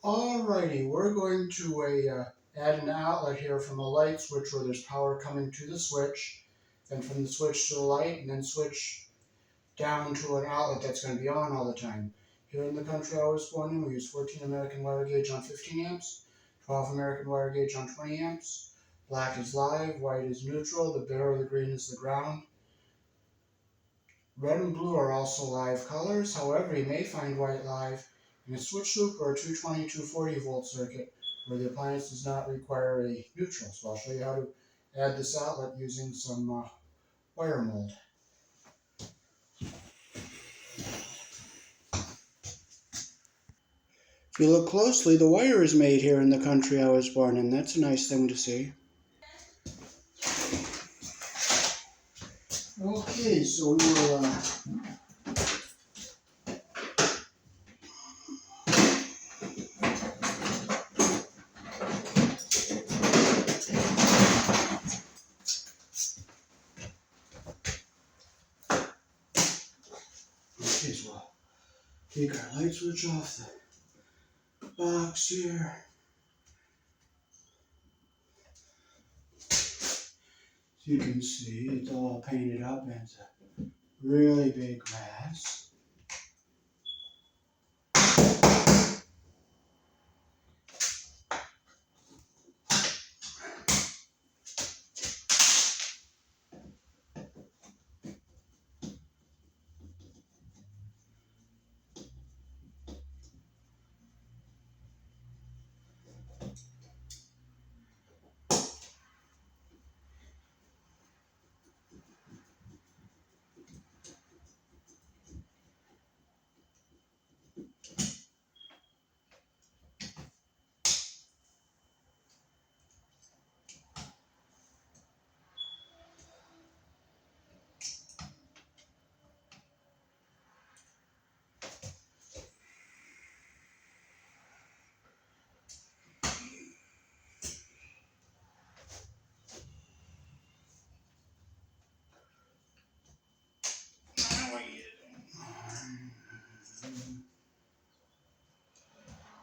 Alrighty, we're going to add an outlet here from a light switch where there's power coming to the switch, then from the switch to the light, and then switch down to an outlet that's going to be on all the time. Here in the country I was born in, we use 14 American wire gauge on 15 amps, 12 American wire gauge on 20 amps. Black is live, white is neutral, the bare or the green is the ground. Red and blue are also live colors, however you may find white live in a switch loop or a 220-240 volt circuit where the appliance does not require a neutral. So I'll show you how to add this outlet using some wire mold. If you look closely, the wire is made here in the country I was born in. That's a nice thing to see. Okay, so we will take our light switch off the box here. As you can see, it's all painted up and it's a really big glass.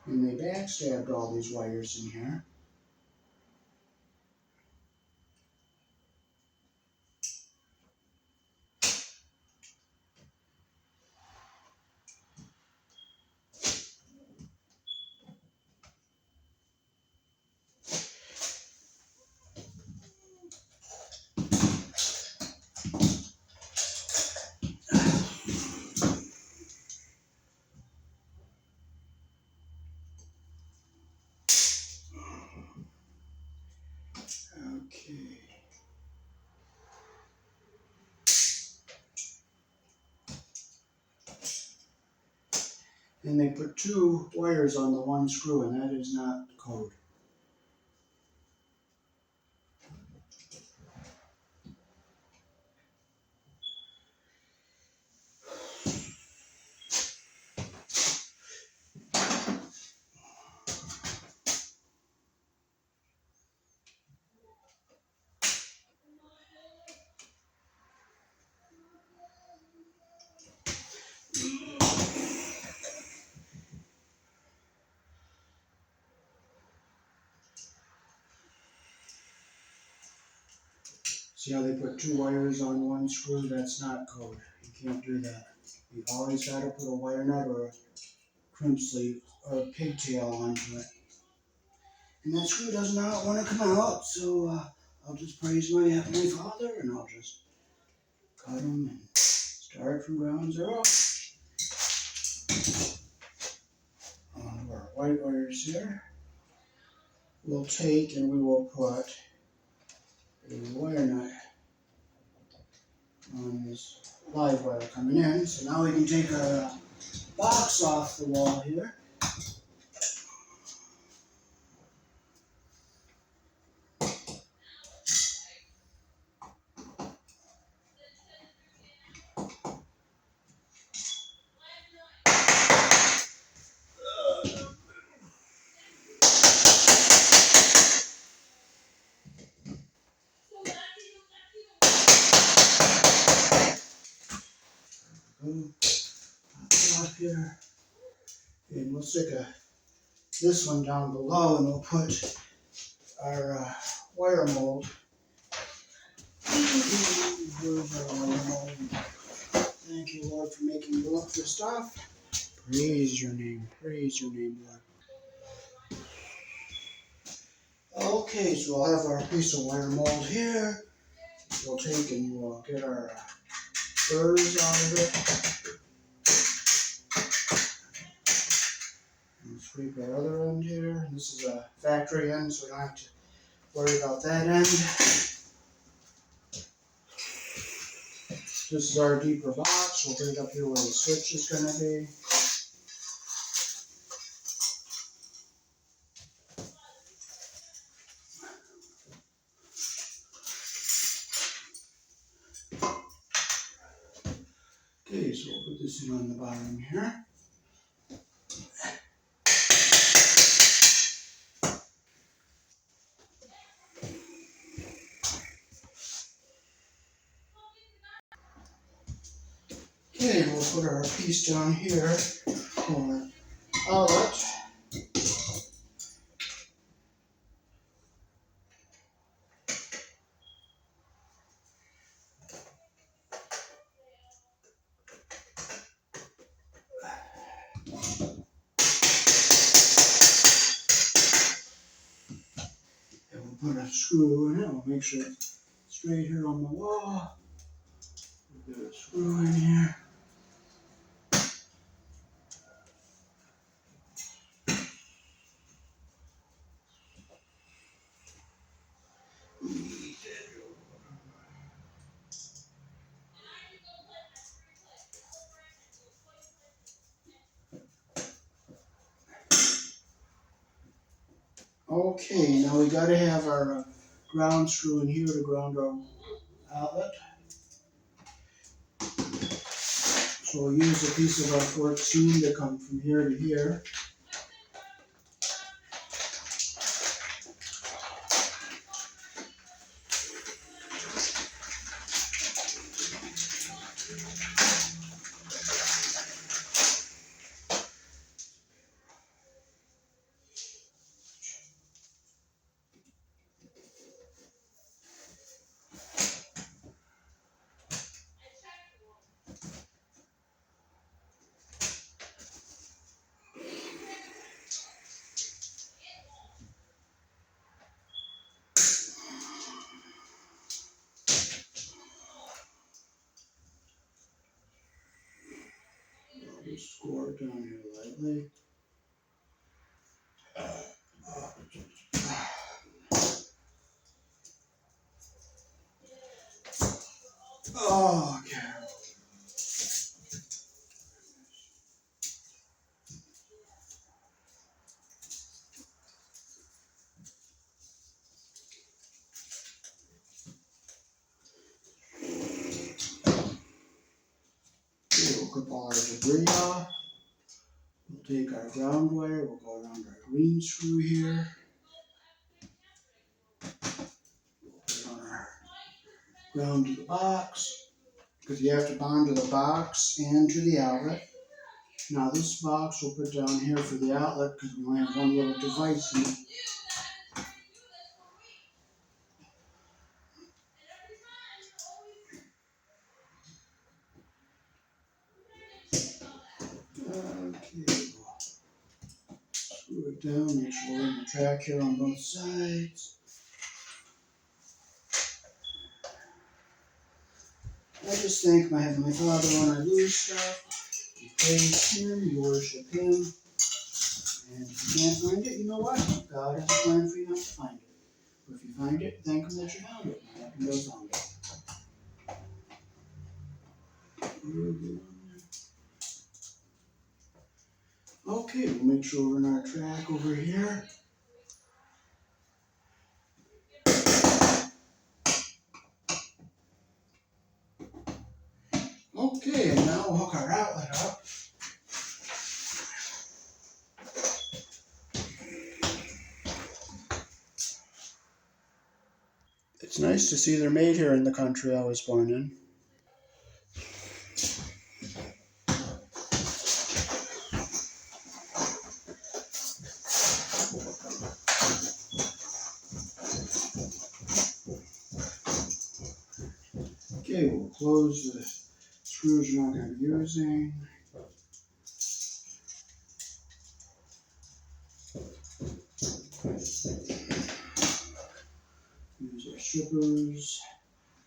And they backstabbed all these wires in here. Okay. And they put two wires on the one screw, and that is not code. See how they put two wires on one screw? That's not code. You can't do that. You always got to put a wire nut or a crimp sleeve or a pigtail onto it. And that screw does not want to come out, so I'll just praise my Heavenly Father and I'll just cut them and start from ground zero. On our white wires here, we'll take and we will put a wire nut on this live wire coming in. So now we can take our box off the wall here. Pop it off here. And we'll stick a this one down below, and we'll put our wire mold. Where's our wire mold? Thank you, Lord, for making me look for stuff. Praise your name, Lord. Okay, so we'll have our piece of wire mold here. We'll take and we'll get our burrs out of it. And sweep our other end here. This is a factory end, so we don't have to worry about that end. This is our deeper box. We'll bring it up here where the switch is going to be. Okay, so we'll put this in on the bottom here. Okay, we'll put our piece down here for outlet. And we'll put a screw in it. We'll make sure it's straight here on the wall. We'll put a screw in here. Okay, now we got to have our ground screw in here to ground our outlet. So we'll use a piece of our 14 to come from here to here. Just score it down here lightly. Oh, okay. We'll clip all our debris off. We'll take our ground wire, we'll go around our green screw here. We'll put it on our ground to the box, because you have to bond to the box and to the outlet. Now this box we'll put down here for the outlet because we only have one little device in it. Okay, screw it down, make sure we're in the track here on both sides. I just thank my Heavenly Father when I lose stuff. You praise Him, you worship Him. And if you can't find it, you know what? God has a plan for you not to find it. But if you find it, thank Him that you found it. And that can go found it. Okay, we'll make sure we're in our track over here. Okay, and now we'll hook our outlet up. It's nice to see they're made here in the country I was born in. close the screws you're not going to be using. Use our strippers.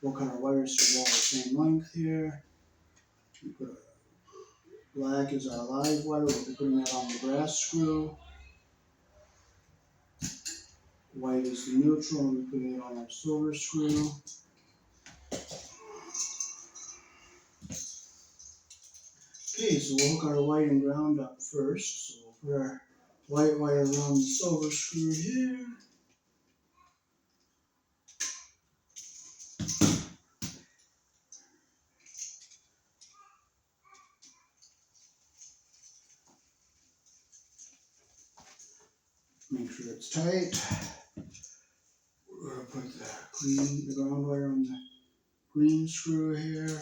We'll cut our wires to all the same length here. We put black is our live wire. We'll be putting that on the brass screw. White is the neutral. We'll be putting it on our silver screw. Okay, so we'll hook our white and ground up first. So we'll put our white wire around the silver screw here. Make sure it's tight. We're going to put the ground wire on the green screw here.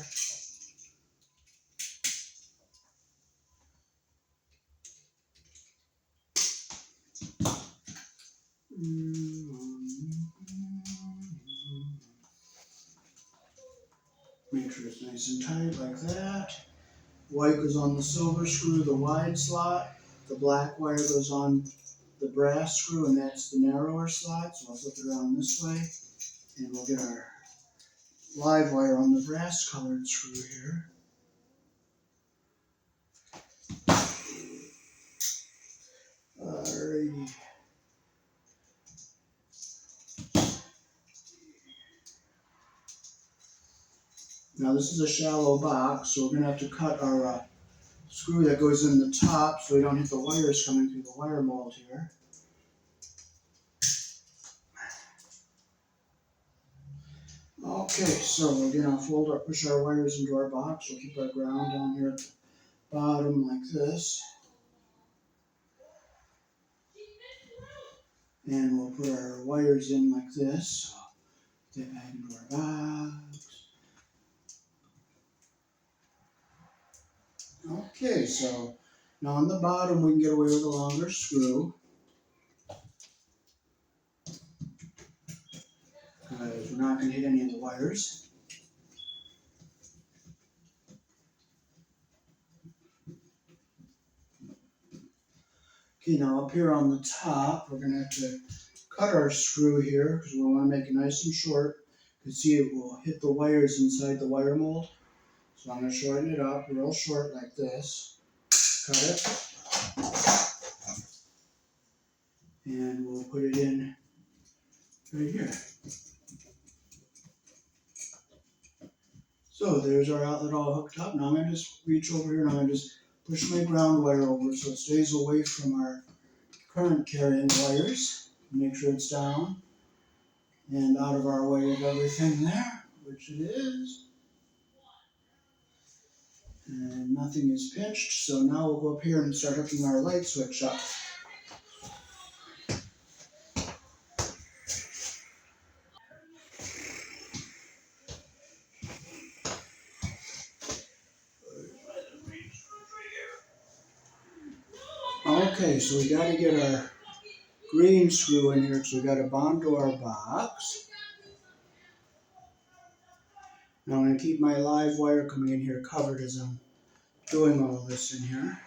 Make sure it's nice and tight like that. White goes on the silver screw, the wide slot. The black wire goes on the brass screw, and that's the narrower slot. So I'll flip it around this way, and we'll get our live wire on the brass colored screw here. Alrighty. Now this is a shallow box, so we're going to have to cut our screw that goes in the top so we don't hit the wires coming through the wire mold here. Okay, so again, I'll push our wires into our box. We'll keep our ground down here at the bottom like this. And we'll put our wires in like this. So get back into our box. Okay, so now on the bottom we can get away with a longer screw. Because we're not going to hit any of the wires. Okay, now up here on the top, we're going to have to cut our screw here because we want to make it nice and short. You can see it will hit the wires inside the wire mold. So I'm going to shorten it up real short like this. Cut it. And we'll put it in right here. So there's our outlet all hooked up. Now I'm going to just reach over here and I'm going to just push my ground wire over so it stays away from our current carrying wires. Make sure it's down and out of our way of everything there, which it is. And nothing is pinched, so now we'll go up here and start hooking our light switch up. Okay, so we got to get our green screw in here, so we got to bond to our box. Now I'm going to keep my live wire coming in here covered as I'm doing all this in here.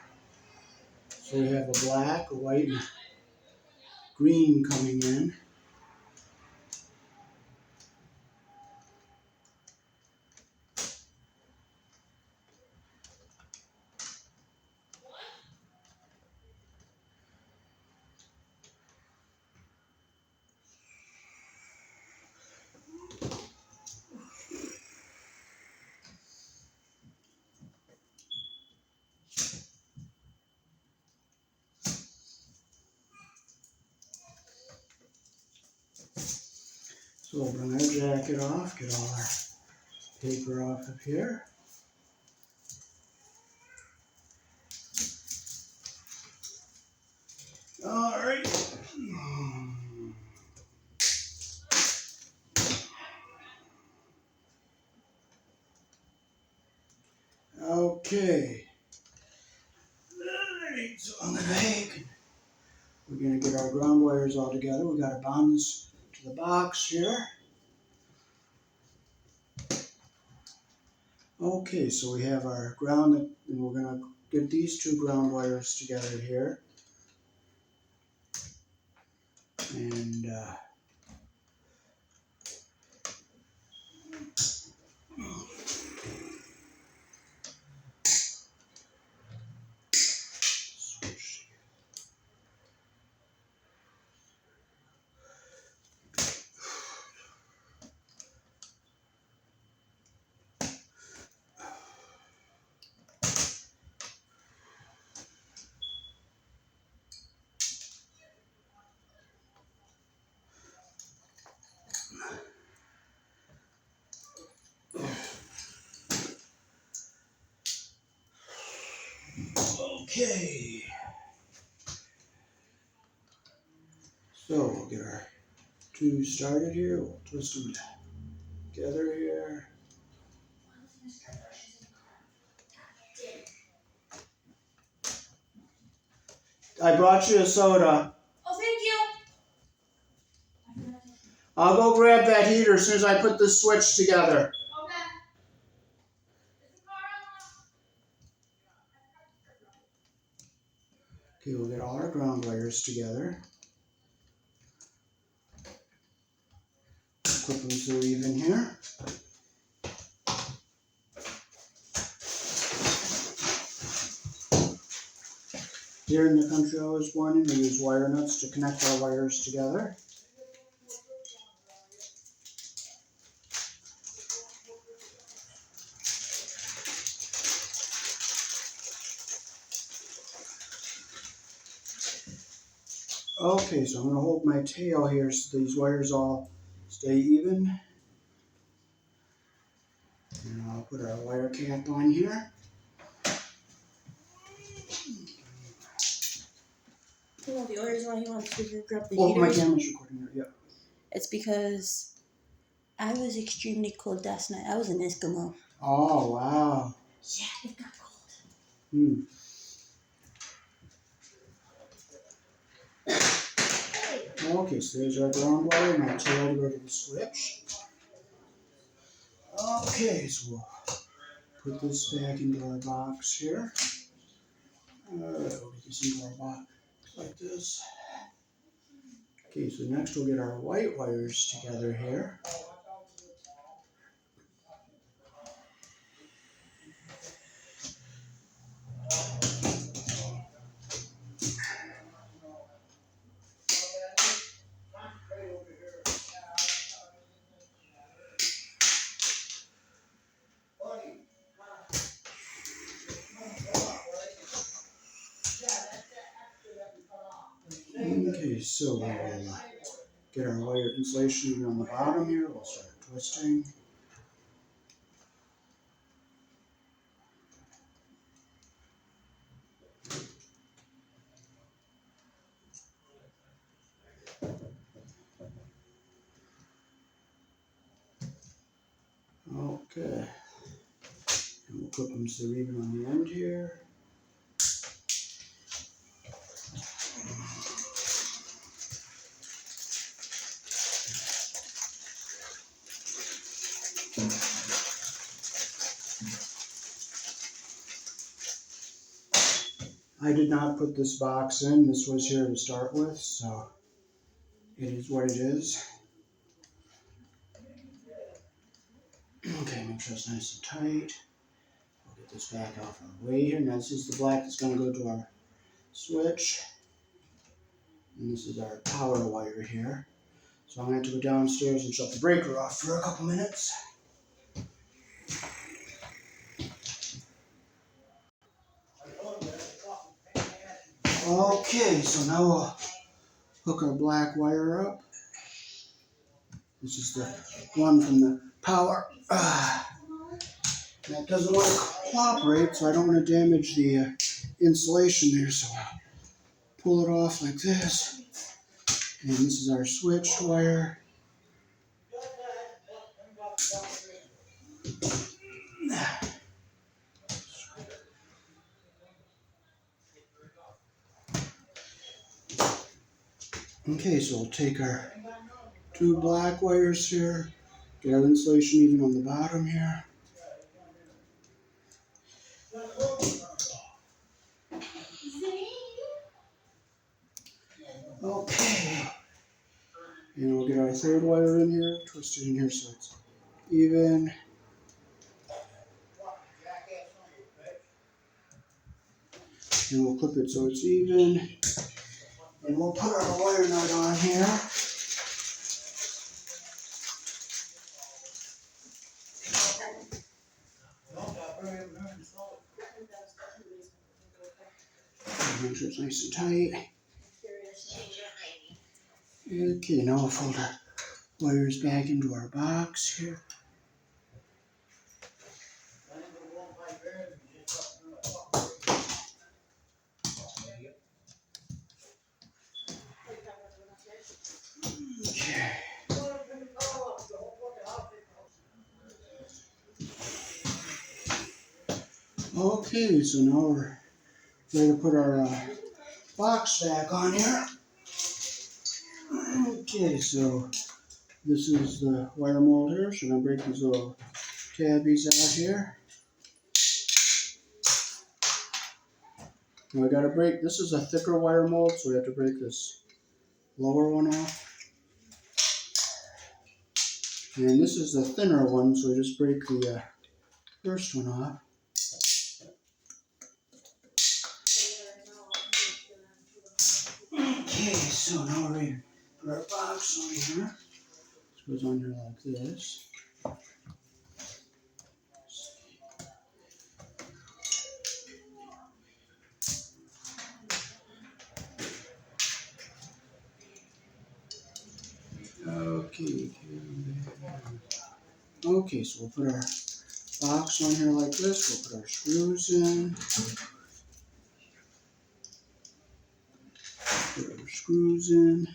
So we have a black, a white, and green coming in. So we'll bring our jacket off, get all our paper off of here. Alright. Okay. Alright, so on the back, we're going to get our ground wires all together. We got to bond this to the box here. Okay, so we have our ground, and we're going to get these two ground wires together here. And okay, so we'll get our two started here. We'll twist them together here. I brought you a soda. Oh, thank you. I'll go grab that heater as soon as I put this switch together. Okay. Okay, we'll get all our ground wires together. Clip them so they're even here. Here in the country I was born in, we use wire nuts to connect our wires together. Okay, so I'm going to hold my tail here so these wires all stay even. And I'll put our wire cap on here. You know, the only reason why he wants to grab the Oh, heater. my camera's recording here, yeah. It's because I was extremely cold last night. I was an Eskimo. Oh, wow. Yeah, it got cold. Hmm. Okay, so there's our ground wire and our tail to go to the switch. Okay, so we'll put this back into our box here. We'll get this into our box like this. Okay, so next we'll get our white wires together here. Okay, so we'll get our wire insulation on the bottom here. We'll start twisting. Okay. And we'll put them so they're even on the end here. I did not put this box in. This was here to start with, so it is what it is. Okay, make sure it's nice and tight. We'll get this back off our way here. Now this is the black that's going to go to our switch. And this is our power wire here. So I'm going to have to go downstairs and shut the breaker off for a couple minutes. Okay, so now we'll hook our black wire up. This is the one from the power. That doesn't want to cooperate, so I don't want to damage the insulation there. So I'll pull it off like this. And this is our switched wire. Okay, so we'll take our two black wires here, get our insulation even on the bottom here. Okay. And we'll get our third wire in here, twist it in here so it's even. And we'll clip it so it's even. And we'll put our wire nut on here. Make sure it's nice and tight. Okay, now we'll fold our wires back into our box here. Okay. Okay, so now we're ready to put our box back on here. Okay, so this is the wire mold here, so I'm going to break these little tabbies out here. Now I got to break, this is a thicker wire mold, so we have to break this lower one off. And this is the thinner one, so we just break the first one off. Okay, so now we're ready to put our box on here. This goes on here like this. Okay, so we'll put our box on here like this. We'll put our screws in. Put our screws in.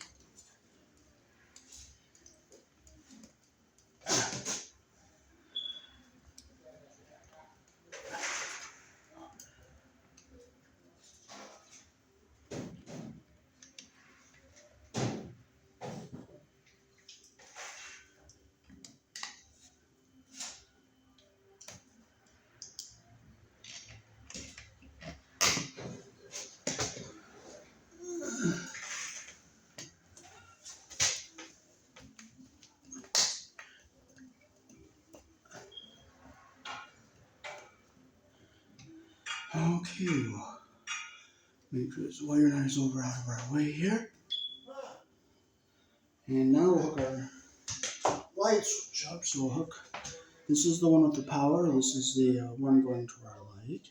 Okay, we'll make sure this wire nut is over out of our way here. And now we'll hook our light switch up. So we'll hook, this is the one with the power. This is the one going to our light.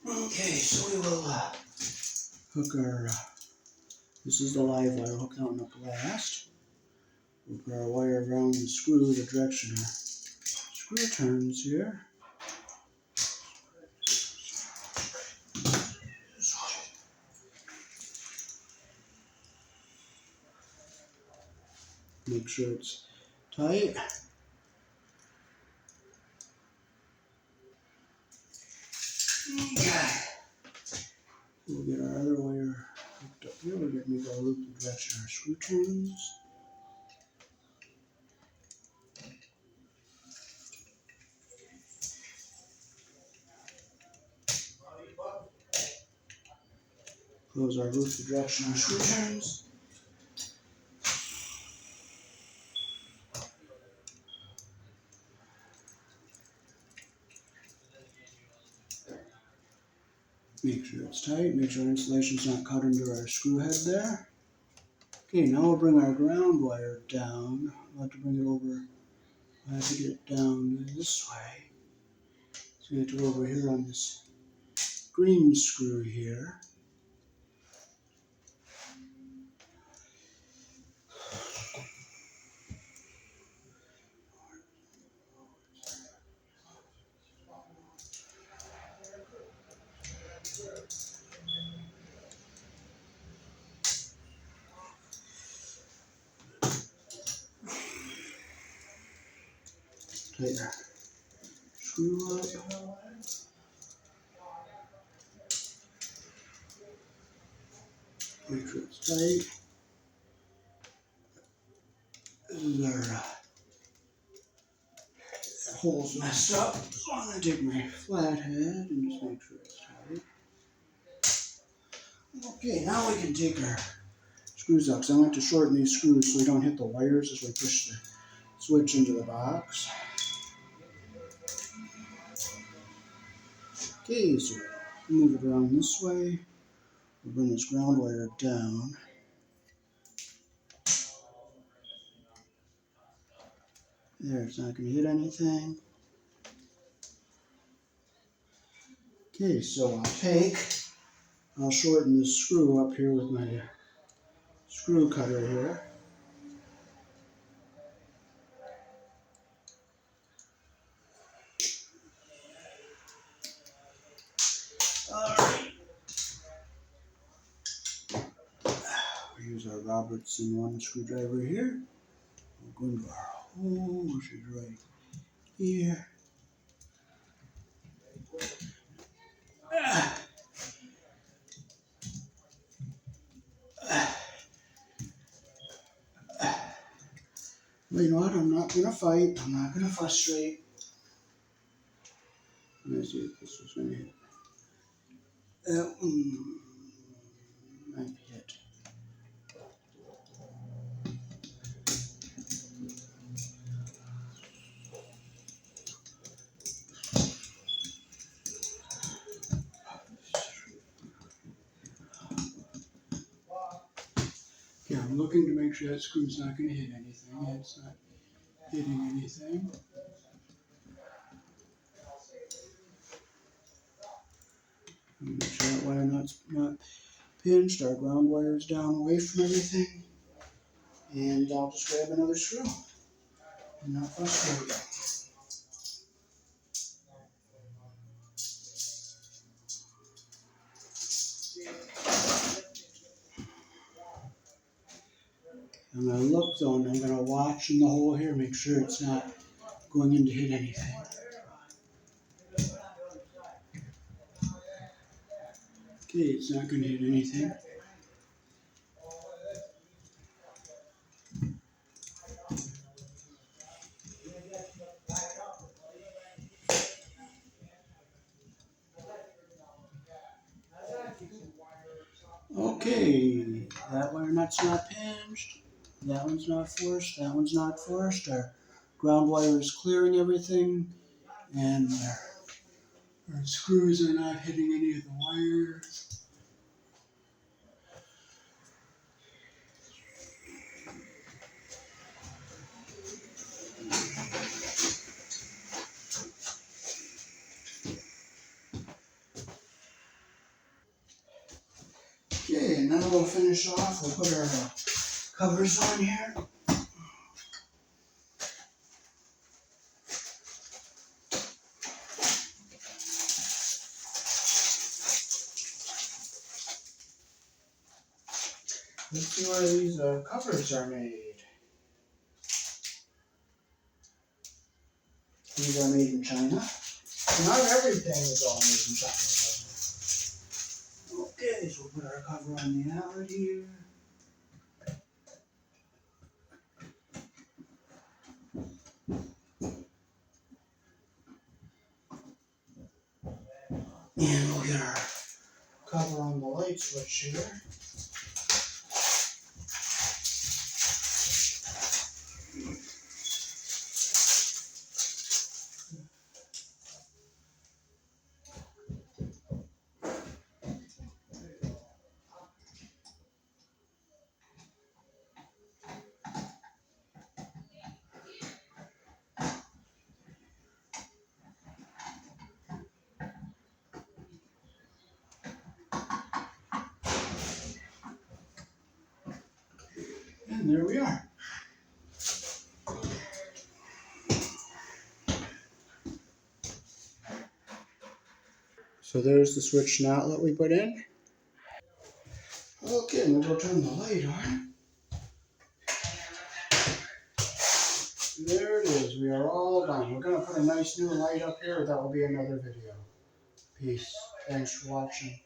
Okay, so we will hook our, this is the live wire, hook that one up last. We'll put our wire around the screw, the direction our screw turns here. Make sure it's tight. Okay. We'll get our other wire hooked up here. We're going to make our loop the direction our screw turns. Close our loop the direction our screw turns. Make sure it's tight. Make sure insulation's not cut into our screw head there. Okay, now we'll bring our ground wire down. We'll have to bring it over. I have to get it down this way. So we have to go over here on this green screw here. Tighten our screw up. Make sure it's tight. hole's messed up, so I'm going to take my flathead and just make sure it's tight. Okay, now we can take our screws out, because I want to shorten these screws so we don't hit the wires as we push the switch into the box. Okay, so move it around this way. We'll bring this ground wire down. There, it's not going to hit anything. Okay, so I'll shorten this screw up here with my screw cutter here. Alright. We'll use our Robertson 1 screwdriver here. We'll go into our hole, which is right here. Well, you know what? I'm not going to fight. I'm not going to frustrate. Let's see if this was going to hit. That one might hit. Okay, I'm looking to make sure that screw's not going to hit anything. Yeah, it's not hitting anything. Make sure that wire nut's not pinched. Our ground wire's down away from everything. And I'll just grab another screw. I'm not frustrated. I'm going to look though, and I'm going to watch in the hole here, make sure it's not going in to hit anything. Okay, it's not going to hit anything. Okay, that wire nut's not pinched. That one's not forced. That one's not forced. Our ground wire is clearing everything. And our screws are not hitting any of the wires. Okay, and now we'll finish off. We'll put our covers on here. Let's see where these covers are made. These are made in China. Not everything is all made in China. Okay, so we'll put our cover on the outlet here. And we'll get our cover on the light switch here. And there we are. So there's the switch and outlet we put in. Okay, we'll go turn the light on. There it is. We are all done. We're going to put a nice new light up here. That will be another video. Peace. Thanks for watching.